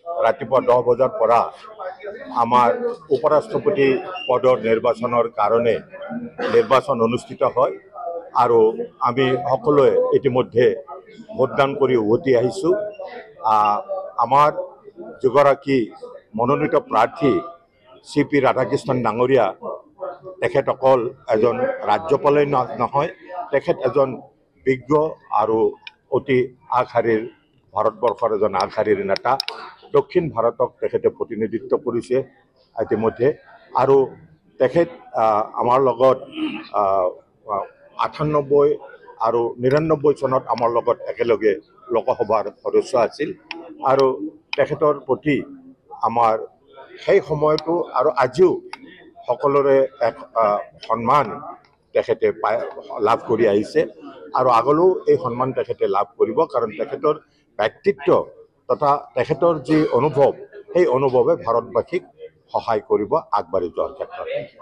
ৰাতিপুৱা 10 বজাৰ পৰা আমাৰ উপৰাষ্ট্ৰপতি পদৰ নিৰ্বাচনৰ কাৰণে নিৰ্বাচন অনুষ্ঠিত হয় আৰু আমি সকলোৱে ইতিমধ্যে ভোটদান কৰি উভতি আহিছোঁ। আমাৰ যিগৰাকী মনোনীত প্ৰাৰ্থী CP ৰাধাকৃষ্ণন ডাঙৰীয়া, তেখেত অকল এজন ৰাজ্যপালেই নহয়, তেখেত এজন বিজ্ঞ আৰু অতি আগশাৰীৰ ভাৰতবৰ্ষৰ এজন আগশাৰীৰ নেতা। দক্ষিণ ভাৰতক তেখেতে প্ৰতিনিধিত্ব কৰিছে ইতিমধ্যে আৰু তেখেত আমাৰ লগত 98 আৰু 99 চনত আমাৰ লগত একেলগে লোকসভাৰ সদস্য আছিল আৰু তেখেতৰ প্ৰতি আমাৰ সেই সময়তো আৰু আজিও সকলোৰে এক সন্মান তেখেতে লাভ কৰি আহিছে আৰু আগলৈও এই সন্মান তেখেতে লাভ কৰিব, কাৰণ তেখেতৰ ব্যক্তিত্ব তথা তেখেতৰ যি অনুভৱ, সেই অনুভৱে ভাৰতবাসীক সহায় কৰিব আগবাঢ়ি যোৱাৰ ক্ষেত্ৰত।